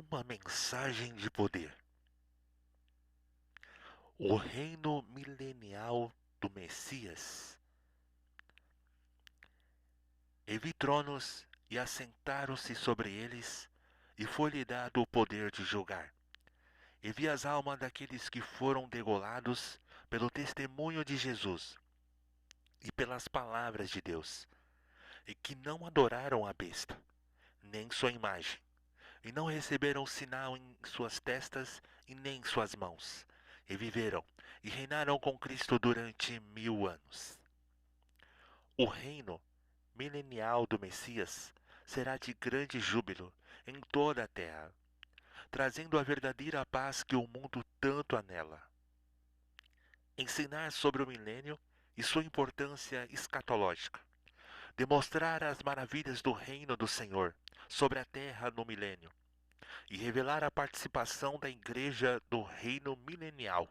uma mensagem de poder. O reino milenial do Messias. E vi tronos, e assentaram-se sobre eles, e foi-lhe dado o poder de julgar. E vi as almas daqueles que foram degolados pelo testemunho de Jesus e pelas palavras de Deus, e que não adoraram a besta, nem sua imagem, e não receberam sinal em suas testas e nem em suas mãos, e viveram e reinaram com Cristo durante 1000 anos. O reino milenial do Messias será de grande júbilo em toda a terra, trazendo a verdadeira paz que o mundo tanto anela. Ensinar sobre o milênio e sua importância escatológica, demonstrar as maravilhas do reino do Senhor sobre a terra no milênio, e revelar a participação da igreja do reino milenial.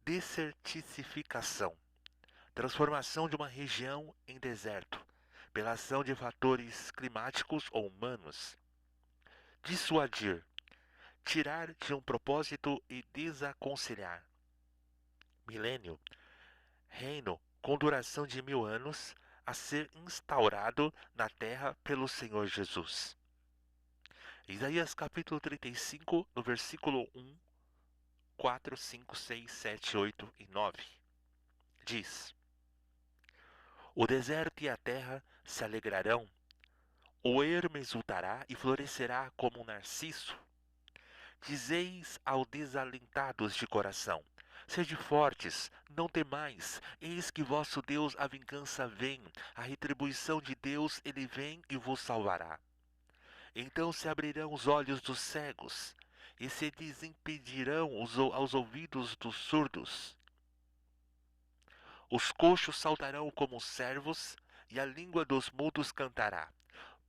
Desertificação, transformação de uma região em deserto, pela ação de fatores climáticos ou humanos. Dissuadir, tirar de um propósito e desaconselhar. Milênio, reino com duração de 1000 anos, a ser instaurado na terra pelo Senhor Jesus. Isaías capítulo 35, no versículo 1, 4, 5, 6, 7, 8 e 9. Diz: O deserto e a terra se alegrarão, o ermo exultará e florescerá como um narciso. Dizeis aos desalentados de coração: Sede fortes, não temais, eis que vosso Deus a vingança vem, a retribuição de Deus ele vem e vos salvará. Então se abrirão os olhos dos cegos, e se desimpedirão aos ouvidos dos surdos. Os coxos saltarão como servos, e a língua dos mudos cantará,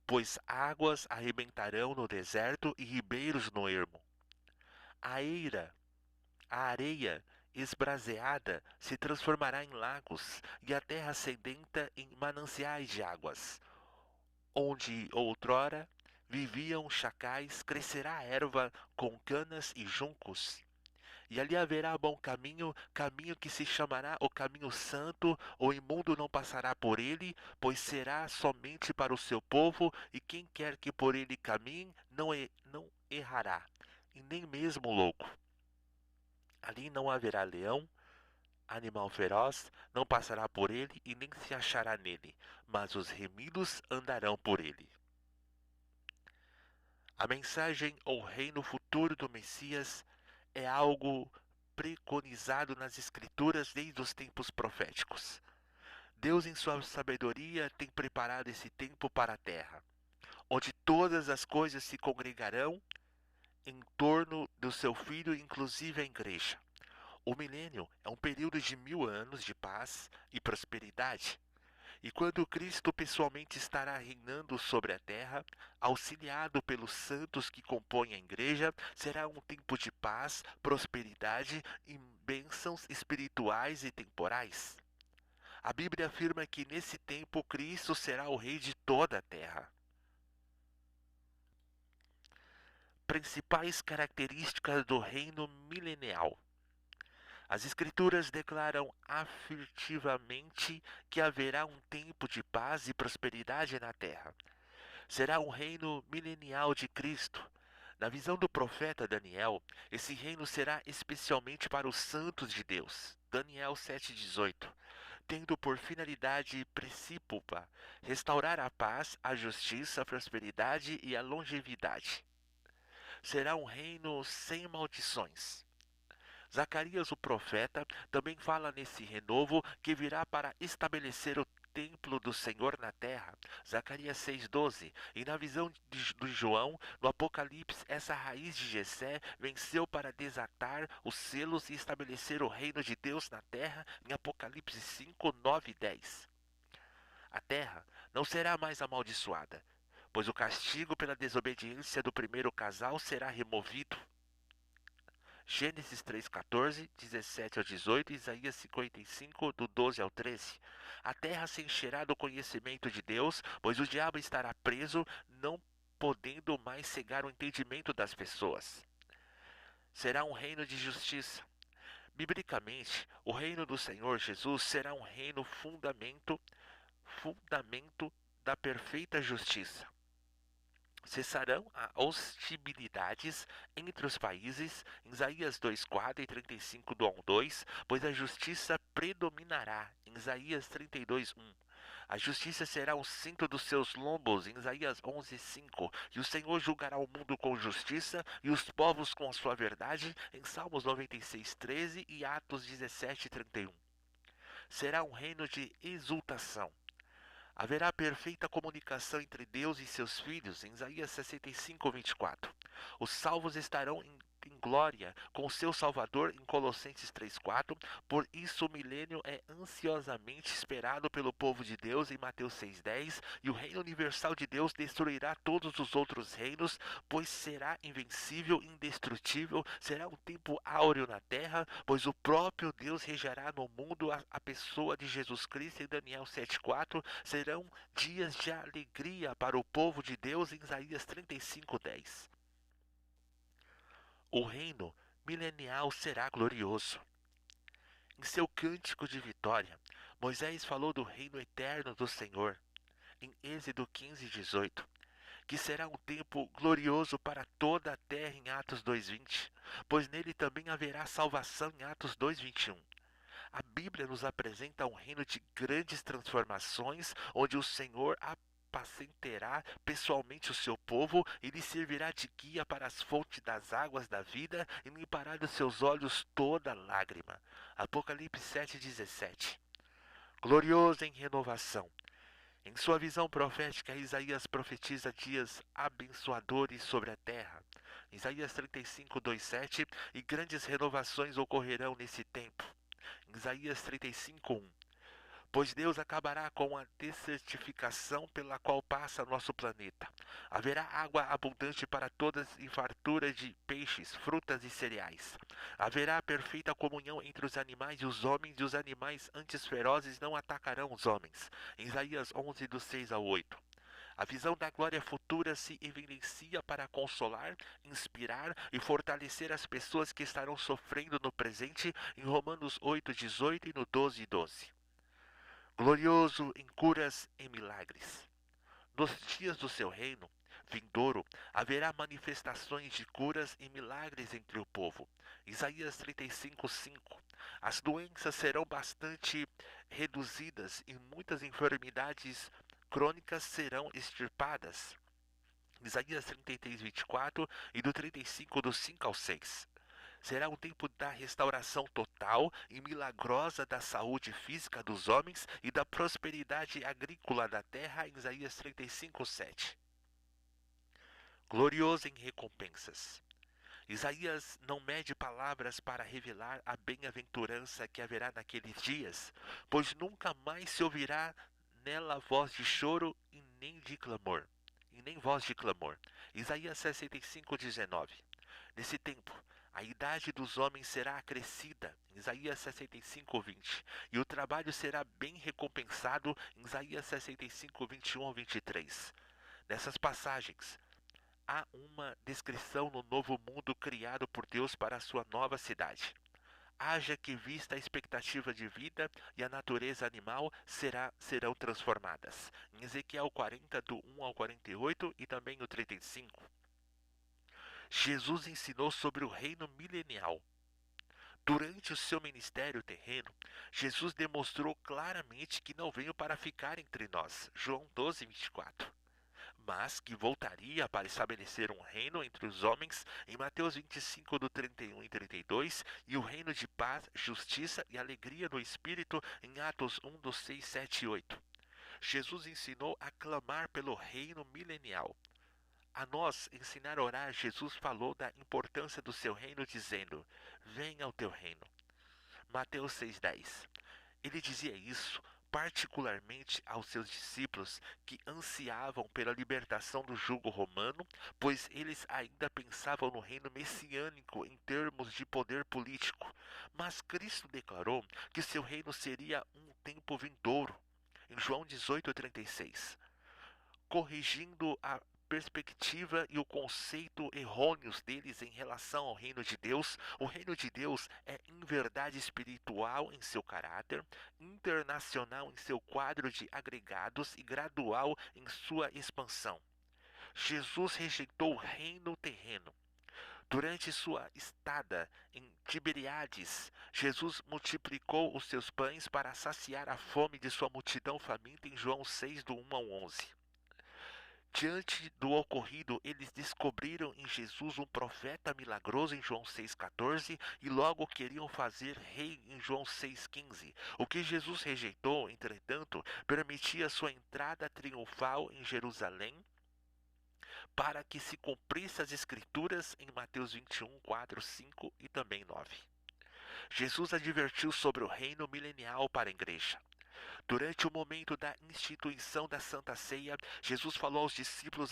pois águas arrebentarão no deserto e ribeiros no ermo. A eira, a areia esbraseada se transformará em lagos, e a terra sedenta em mananciais de águas. Onde outrora viviam chacais, crescerá a erva com canas e juncos. E ali haverá bom caminho, caminho que se chamará o caminho santo, o imundo não passará por ele, pois será somente para o seu povo, e quem quer que por ele caminhe não errará, e nem mesmo o louco. Ali não haverá leão, animal feroz, não passará por ele e nem se achará nele, mas os remidos andarão por ele. A mensagem ou reino futuro do Messias é algo preconizado nas Escrituras desde os tempos proféticos. Deus, em sua sabedoria, tem preparado esse tempo para a terra, onde todas as coisas se congregarão em torno do seu Filho, inclusive a igreja. O milênio é um período de 1000 anos de paz e prosperidade. E quando Cristo pessoalmente estará reinando sobre a terra, auxiliado pelos santos que compõem a igreja, será um tempo de paz, prosperidade e bênçãos espirituais e temporais. A Bíblia afirma que nesse tempo Cristo será o rei de toda a terra. Principais características do reino milenial. As Escrituras declaram afirmativamente que haverá um tempo de paz e prosperidade na terra. Será um reino milenial de Cristo. Na visão do profeta Daniel, esse reino será especialmente para os santos de Deus. Daniel 7,18. Tendo por finalidade principal restaurar a paz, a justiça, a prosperidade e a longevidade. Será um reino sem maldições. Zacarias, o profeta, também fala nesse renovo que virá para estabelecer o templo do Senhor na terra. Zacarias 6,12. E na visão de João, no Apocalipse, essa raiz de Jessé venceu para desatar os selos e estabelecer o reino de Deus na terra, em Apocalipse 5, 9 e 10. A terra não será mais amaldiçoada, pois o castigo pela desobediência do primeiro casal será removido. Gênesis 3,14, 17 ao 18, Isaías 55, do 12 ao 13. A terra se encherá do conhecimento de Deus, pois o diabo estará preso, não podendo mais cegar o entendimento das pessoas. Será um reino de justiça. Biblicamente, o reino do Senhor Jesus será um reino fundamento da perfeita justiça. Cessarão as hostilidades entre os países, em Isaías 2:4 e 35 do 1 ao 2, pois a justiça predominará, em Isaías 32:1. A justiça será o cinto dos seus lombos, em Isaías 11:5. E o Senhor julgará o mundo com justiça e os povos com a sua verdade, em Salmos 96:13 e Atos 17:31. Será um reino de exultação. Haverá perfeita comunicação entre Deus e seus filhos, em Isaías 65:24. Os salvos estarão em glória com o seu Salvador, em Colossenses 3:4. Por isso o milênio é ansiosamente esperado pelo povo de Deus, em Mateus 6:10. E o reino universal de Deus destruirá todos os outros reinos, pois será invencível, indestrutível. Será um tempo áureo na terra, pois o próprio Deus regerá no mundo a pessoa de Jesus Cristo, em Daniel 7:4. Serão dias de alegria para o povo de Deus, em Isaías 35:10. O reino milenial será glorioso. Em seu cântico de vitória, Moisés falou do reino eterno do Senhor, em Êxodo 15:18, que será um tempo glorioso para toda a terra, em Atos 2:20, pois nele também haverá salvação, em Atos 2:21. A Bíblia nos apresenta um reino de grandes transformações, onde o Senhor apacentará pessoalmente o seu povo e lhe servirá de guia para as fontes das águas da vida e limpará dos seus olhos toda lágrima. Apocalipse 7:17. Glorioso em renovação. Em sua visão profética, Isaías profetiza dias abençoadores sobre a terra. Isaías 35:2-7. E grandes renovações ocorrerão nesse tempo. Isaías 35:1. Pois Deus acabará com a desertificação pela qual passa nosso planeta. Haverá água abundante para todas e fartura de peixes, frutas e cereais. Haverá perfeita comunhão entre os animais e os homens, e os animais antes ferozes não atacarão os homens. Isaías 11, do 6 ao 8. A visão da glória futura se evidencia para consolar, inspirar e fortalecer as pessoas que estarão sofrendo no presente, em Romanos 8:18 e no 12:12. Glorioso em curas e milagres. Nos dias do seu reino vindouro, haverá manifestações de curas e milagres entre o povo. Isaías 35:5. As doenças serão bastante reduzidas e muitas enfermidades crônicas serão extirpadas. Isaías 33:24 e do 35, do 5 ao 6. Será um tempo da restauração total e milagrosa da saúde física dos homens e da prosperidade agrícola da terra, em Isaías 35:7. Glorioso em recompensas. Isaías não mede palavras para revelar a bem-aventurança que haverá naqueles dias, pois nunca mais se ouvirá nela voz de choro e nem de clamor, e nem voz de clamor. Isaías 65:19. Nesse tempo, a idade dos homens será acrescida, em Isaías 65:20, e o trabalho será bem recompensado, em Isaías 65:21 ao 23. Nessas passagens, há uma descrição no novo mundo criado por Deus para a sua nova cidade. Haja que vista a expectativa de vida e a natureza animal serão transformadas. Em Ezequiel 40, do 1 ao 48 e também o 35. Jesus ensinou sobre o reino milenial. Durante o seu ministério terreno, Jesus demonstrou claramente que não veio para ficar entre nós, João 12:24, mas que voltaria para estabelecer um reino entre os homens, em Mateus 25, do 31 e 32, e o reino de paz, justiça e alegria no Espírito, em Atos 1, do 6, 7 e 8. Jesus ensinou a clamar pelo reino milenial. A nós ensinar a orar, Jesus falou da importância do seu reino, dizendo: venha o teu reino. Mateus 6:10. Ele dizia isso particularmente aos seus discípulos que ansiavam pela libertação do jugo romano, pois eles ainda pensavam no reino messiânico em termos de poder político. Mas Cristo declarou que seu reino seria um tempo vindouro, em João 18:36, corrigindo a perspectiva e o conceito errôneos deles em relação ao reino de Deus. O reino de Deus é em verdade espiritual em seu caráter, internacional em seu quadro de agregados e gradual em sua expansão. Jesus rejeitou o reino terreno. Durante sua estada em Tiberíades, Jesus multiplicou os seus pães para saciar a fome de sua multidão faminta em João 6, do 1 ao 11. Diante do ocorrido, eles descobriram em Jesus um profeta milagroso em João 6,14 e logo queriam fazer rei em João 6,15. O que Jesus rejeitou, entretanto, permitia sua entrada triunfal em Jerusalém para que se cumprisse as escrituras em Mateus 21, 4, 5 e também 9. Jesus advertiu sobre o reino milenial para a igreja. Durante o momento da instituição da Santa Ceia, Jesus falou aos discípulos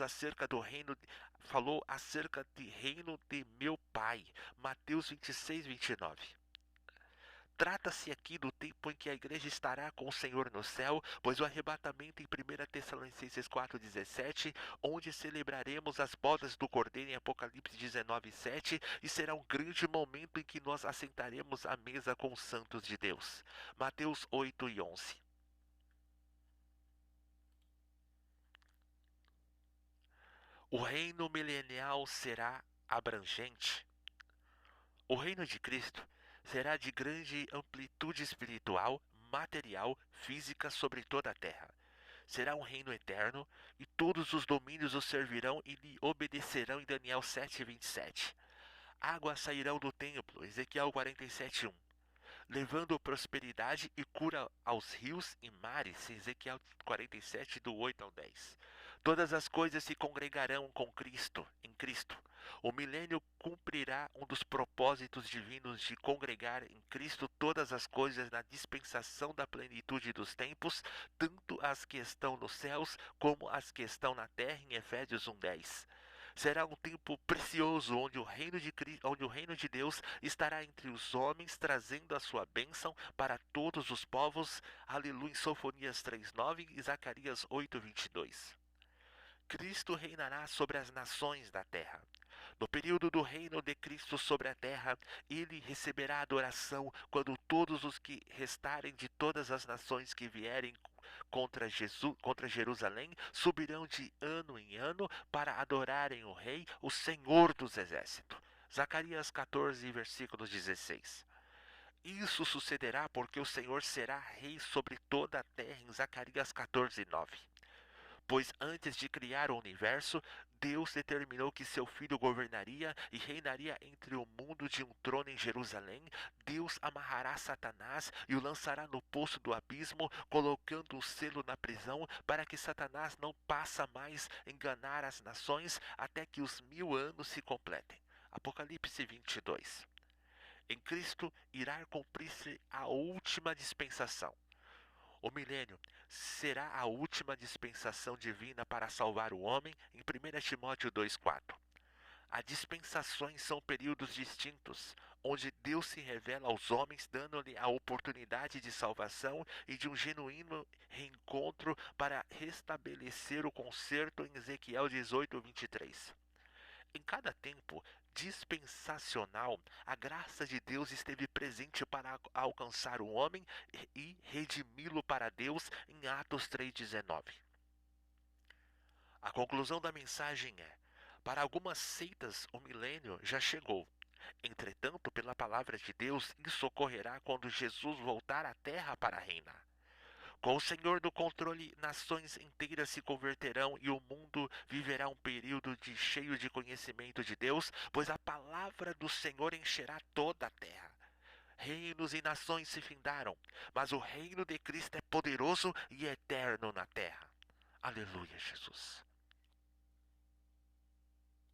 falou acerca de reino de meu Pai. Mateus 26, 29. Trata-se aqui do tempo em que a igreja estará com o Senhor no céu, pois o arrebatamento em 1 Tessalonicenses 4,17, onde celebraremos as bodas do Cordeiro em Apocalipse 19,7, e será um grande momento em que nós assentaremos à mesa com os santos de Deus. Mateus 8 e 11. O reino milenial será abrangente. O reino de Cristo será de grande amplitude espiritual, material, física sobre toda a terra. Será um reino eterno, e todos os domínios o servirão e lhe obedecerão em Daniel 7:27. Águas sairão do templo, Ezequiel 47:1. Levando prosperidade e cura aos rios e mares, Ezequiel 47, do 8 ao 10. Todas as coisas se congregarão com Cristo, em Cristo. O milênio cumprirá um dos propósitos divinos de congregar em Cristo todas as coisas na dispensação da plenitude dos tempos, tanto as que estão nos céus como as que estão na terra, em Efésios 1:10. Será um tempo precioso onde o reino de Deus estará entre os homens, trazendo a sua bênção para todos os povos. Aleluia, em Sofonias 3:9 e Zacarias 8:22. Cristo reinará sobre as nações da terra. No período do reino de Cristo sobre a terra, ele receberá adoração quando todos os que restarem de todas as nações que vierem contra Jerusalém subirão de ano em ano para adorarem o Rei, o Senhor dos Exércitos. Zacarias 14, versículos 16. Isso sucederá porque o Senhor será rei sobre toda a terra, em Zacarias 14, 9. Pois antes de criar o universo, Deus determinou que seu filho governaria e reinaria entre o mundo de um trono em Jerusalém. Deus amarrará Satanás e o lançará no poço do abismo, colocando o selo na prisão, para que Satanás não possa mais enganar as nações até que os 1000 anos se completem. Apocalipse 22. Em Cristo irá cumprir-se a última dispensação. O milênio será a última dispensação divina para salvar o homem, em 1 Timóteo 2,4. As dispensações são períodos distintos, onde Deus se revela aos homens, dando-lhe a oportunidade de salvação e de um genuíno reencontro para restabelecer o concerto, em Ezequiel 18:23. Em cada tempo dispensacional, a graça de Deus esteve presente para alcançar o homem e redimi-lo para Deus, em Atos 3:19. A conclusão da mensagem é: para algumas seitas o milênio já chegou. Entretanto, pela palavra de Deus, isso ocorrerá quando Jesus voltar à terra para reinar. Com o Senhor do controle, nações inteiras se converterão e o mundo viverá um período cheio de conhecimento de Deus, pois a palavra do Senhor encherá toda a terra. Reinos e nações se findaram, mas o reino de Cristo é poderoso e eterno na terra. Aleluia, Jesus.